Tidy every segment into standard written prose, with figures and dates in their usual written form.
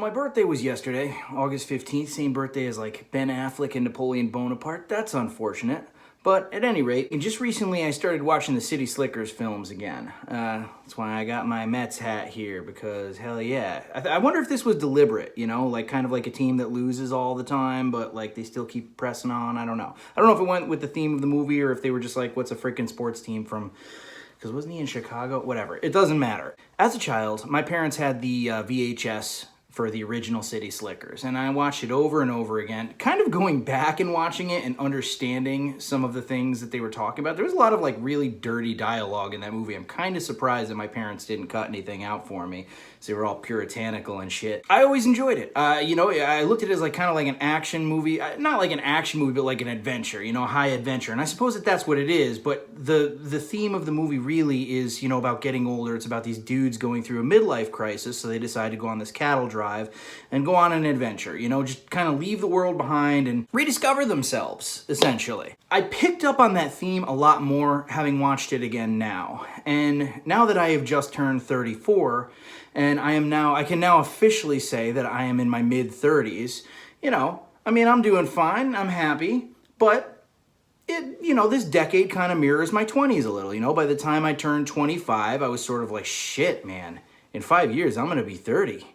my birthday was yesterday, August 15th, same birthday as like Ben Affleck and Napoleon Bonaparte. That's unfortunate. But at any rate, just recently I started watching the City Slickers films again. That's why I got my Mets hat here, because hell yeah. I wonder if this was deliberate, you know, like kind of like a team that loses all the time, but like they still keep pressing on. I don't know. I don't know if it went with the theme of the movie or if they were just like, what's a freaking sports team from... Because wasn't he in Chicago? Whatever. It doesn't matter. As a child, my parents had the VHS for the original City Slickers, and I watched it over and over again, kind of going back and watching it and understanding some of the things that they were talking about. There was a lot of like really dirty dialogue in that movie. I'm kind of surprised that my parents didn't cut anything out for me, so they were all puritanical and shit. I always enjoyed it. You know, I looked at it as like kind of like an action movie, not like an action movie, but like an adventure, you know, high adventure. And I suppose that that's what it is, but the theme of the movie really is, you know, about getting older. It's about these dudes going through a midlife crisis, so they decide to go on this cattle drive and go on an adventure, you know, just kind of leave the world behind and rediscover themselves, essentially. I picked up on that theme a lot more having watched it again now. And now that I have just turned 34, and I can now officially say that I am in my mid-30s, you know, I mean, I'm doing fine, I'm happy, but you know, this decade kind of mirrors my 20s a little, you know. By the time I turned 25, I was sort of like, shit, man, in 5 years, I'm going to be 30.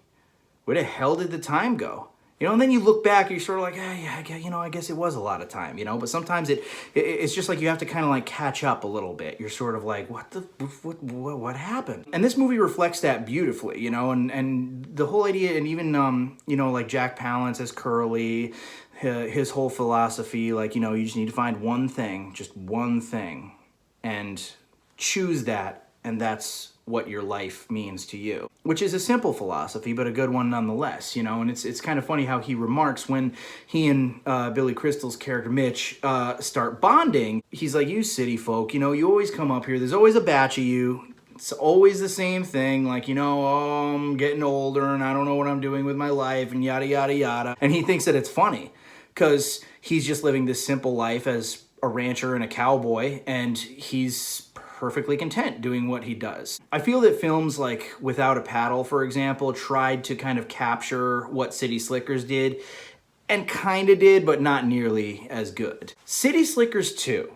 Where the hell did the time go? You know, and then you look back, you're sort of like, yeah, you know, I guess it was a lot of time, you know. But sometimes it's just like you have to kind of like catch up a little bit. You're sort of like, what happened? And this movie reflects that beautifully, you know, and the whole idea, and even you know, like Jack Palance as Curly, his whole philosophy, like, you know, you just need to find one thing, just one thing, and choose that, and that's what your life means to you. Which is a simple philosophy, but a good one nonetheless, you know. And it's kind of funny how he remarks when he and Billy Crystal's character Mitch start bonding. He's like, you city folk, you know, you always come up here, there's always a batch of you. It's always the same thing, like, you know, oh, I'm getting older and I don't know what I'm doing with my life and yada, yada, yada. And he thinks that it's funny because he's just living this simple life as a rancher and a cowboy, and he's perfectly content doing what he does. I feel that films like Without a Paddle, for example, tried to kind of capture what City Slickers did, and kind of did, but not nearly as good. City Slickers 2.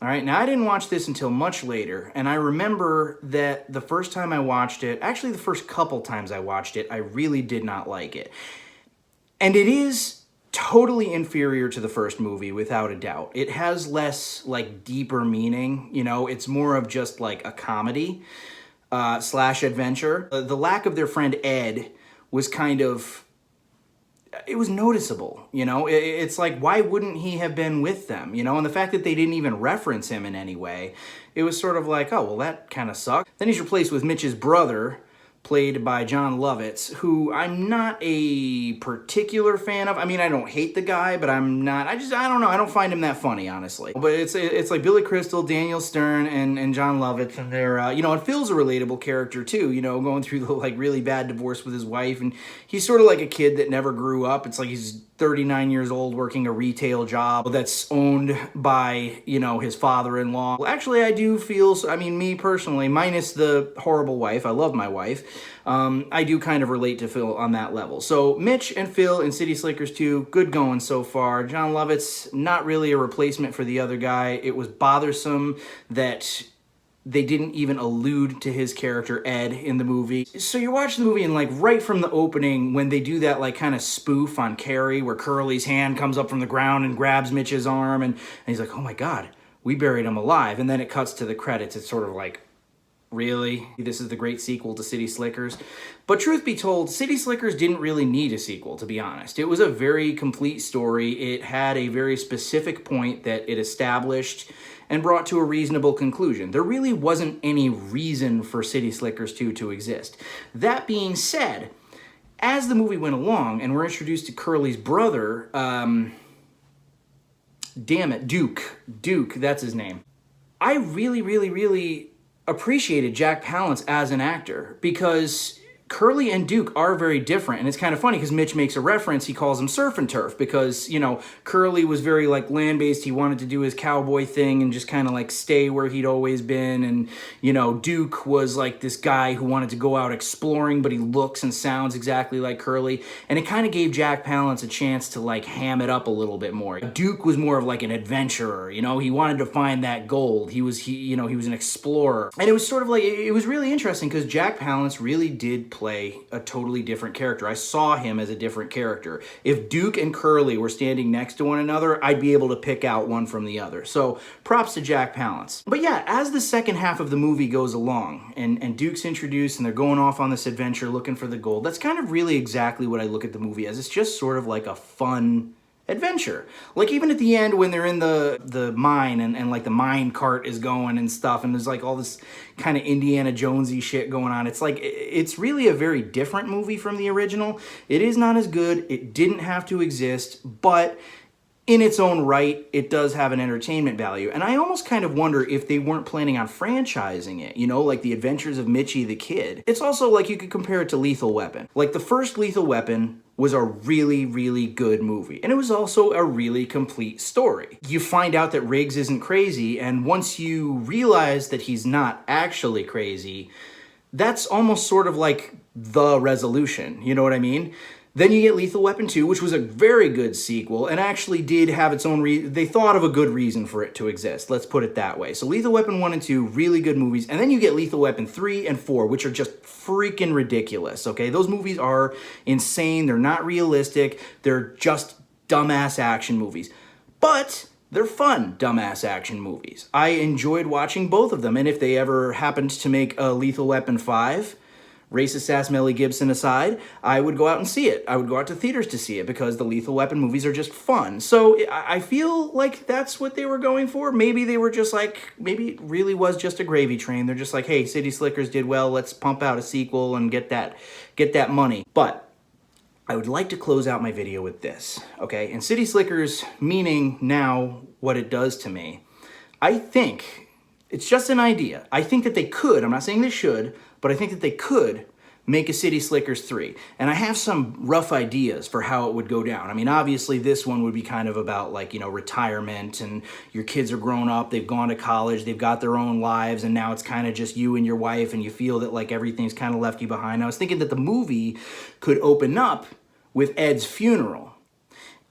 All right, now I didn't watch this until much later, and I remember that the first time I watched it, actually the first couple times I watched it, I really did not like it. And it is totally inferior to the first movie, without a doubt. It has less, like, deeper meaning, you know. It's more of just, like, a comedy slash adventure. The lack of their friend Ed was kind of... It was noticeable, you know. It's like, why wouldn't he have been with them, you know? And the fact that they didn't even reference him in any way, it was sort of like, oh, well, that kind of sucked. Then he's replaced with Mitch's brother, played by Jon Lovitz, who I'm not a particular fan of. I mean, I don't hate the guy, but I'm not, I don't know, I don't find him that funny, honestly. But it's like Billy Crystal, Daniel Stern, and Jon Lovitz, and they're, you know, and Phil's a relatable character too, you know, going through the, like, really bad divorce with his wife, and he's sort of like a kid that never grew up. It's like he's 39 years old working a retail job that's owned by, you know, his father-in-law. Well, actually, I do feel, I mean, me personally, minus the horrible wife, I love my wife, I do kind of relate to Phil on that level. So Mitch and Phil in City Slickers 2, good going so far. Jon Lovitz, not really a replacement for the other guy. It was bothersome that they didn't even allude to his character Ed in the movie. So you're watching the movie and, like, right from the opening, when they do that, like, kind of spoof on Carrie, where Curly's hand comes up from the ground and grabs Mitch's arm, and he's like, oh my God, we buried him alive. And then it cuts to the credits. It's sort of like, really? This is the great sequel to City Slickers? But truth be told, City Slickers didn't really need a sequel, to be honest. It was a very complete story. It had a very specific point that it established and brought to a reasonable conclusion. There really wasn't any reason for City Slickers 2 to exist. That being said, as the movie went along and we're introduced to Curly's brother, Duke, that's his name. I really appreciated Jack Palance as an actor, because Curly and Duke are very different, and it's kind of funny because Mitch makes a reference. He calls him surf and turf because, you know, Curly was very like land-based. He wanted to do his cowboy thing and just kind of like stay where he'd always been. And, you know, Duke was like this guy who wanted to go out exploring, but he looks and sounds exactly like Curly. And it kind of gave Jack Palance a chance to like ham it up a little bit more. Duke was more of like an adventurer, you know, he wanted to find that gold. He was an explorer. And it was sort of like, it was really interesting because Jack Palance really did play a totally different character. I saw him as a different character. If Duke and Curly were standing next to one another, I'd be able to pick out one from the other. So props to Jack Palance. But yeah, as the second half of the movie goes along and Duke's introduced and they're going off on this adventure looking for the gold, that's kind of really exactly what I look at the movie as. It's just sort of like a fun adventure. Like even at the end when they're in the mine and like the mine cart is going and stuff and there's like all this kind of Indiana Jonesy shit going on. It's like, it's really a very different movie from the original. It is not as good. It didn't have to exist, but in its own right, it does have an entertainment value. And I almost kind of wonder if they weren't planning on franchising it, you know, like The Adventures of Mitchie the Kid. It's also like you could compare it to Lethal Weapon. Like the first Lethal Weapon was a really, really good movie. And it was also a really complete story. You find out that Riggs isn't crazy, and once you realize that he's not actually crazy, that's almost sort of like the resolution, you know what I mean? Then you get Lethal Weapon 2, which was a very good sequel and actually did have its own they thought of a good reason for it to exist. Let's put it that way. So Lethal Weapon 1 and 2, really good movies. And then you get Lethal Weapon 3 and 4, which are just freaking ridiculous, okay? Those movies are insane. They're not realistic. They're just dumbass action movies. But they're fun, dumbass action movies. I enjoyed watching both of them. And if they ever happened to make a Lethal Weapon 5, racist ass Melly Gibson aside, I would go out and see it. I would go out to theaters to see it because the Lethal Weapon movies are just fun. So I feel like that's what they were going for. Maybe they were just like, maybe it really was just a gravy train. They're just like, hey, City Slickers did well. Let's pump out a sequel and get that money. But I would like to close out my video with this, okay? And City Slickers, meaning now what it does to me, I think, it's just an idea. I think that they could, I'm not saying they should, but I think that they could make a City Slickers 3. And I have some rough ideas for how it would go down. I mean, obviously this one would be kind of about like, you know, retirement and your kids are grown up, they've gone to college, they've got their own lives, and now it's kind of just you and your wife and you feel that like everything's kind of left you behind. I was thinking that the movie could open up with Ed's funeral.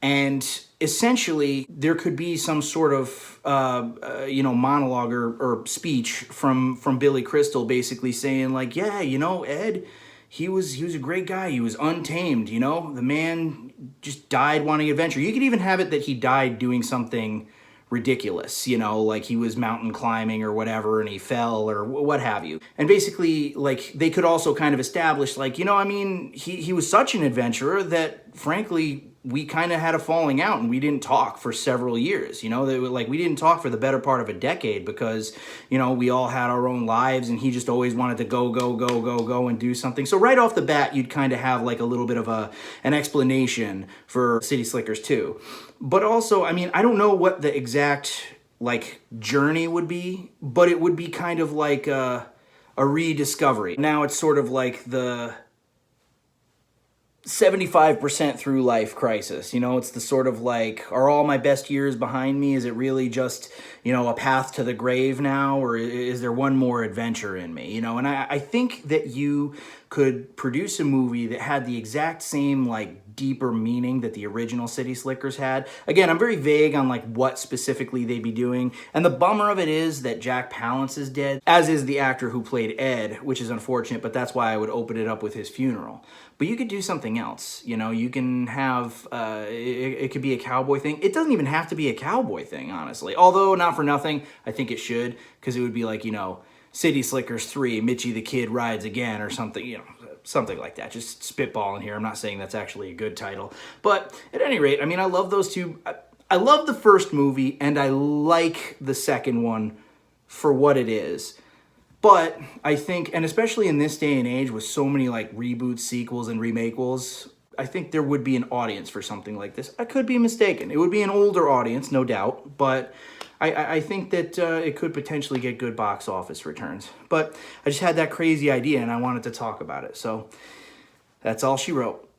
And essentially, there could be some sort of, monologue or speech from Billy Crystal basically saying like, yeah, you know, Ed, he was a great guy. He was untamed, you know? The man just died wanting adventure. You could even have it that he died doing something ridiculous, you know, like he was mountain climbing or whatever and he fell or what have you. And basically, like, they could also kind of establish, like, you know, I mean, he was such an adventurer that, frankly, we kind of had a falling out and we didn't talk for several years, you know, like we didn't talk for the better part of a decade because, you know, we all had our own lives and he just always wanted to go and do something. So right off the bat, you'd kind of have like a little bit of an explanation for City Slickers 2. But also, I mean, I don't know what the exact like journey would be, but it would be kind of like a rediscovery. Now it's sort of like the 75% through life crisis, you know, it's the sort of like, are all my best years behind me? Is it really just, you know, a path to the grave now? Or is there one more adventure in me? You know, and I think that you could produce a movie that had the exact same like deeper meaning that the original City Slickers had. Again, I'm very vague on like what specifically they'd be doing. And the bummer of it is that Jack Palance is dead, as is the actor who played Ed, which is unfortunate, but that's why I would open it up with his funeral. But you could do something else. You know, you can have, it could be a cowboy thing. It doesn't even have to be a cowboy thing, honestly. Although, not for nothing, I think it should, because it would be like, you know, City Slickers 3, Mitchie the Kid rides again, or something, you know, something like that. Just spitballing here. I'm not saying that's actually a good title. But at any rate, I mean, I love those two. I love the first movie, and I like the second one for what it is. But I think, and especially in this day and age with so many like reboots, sequels, and remakeables, I think there would be an audience for something like this. I could be mistaken. It would be an older audience, no doubt, but I think that it could potentially get good box office returns. But I just had that crazy idea and I wanted to talk about it. So that's all she wrote.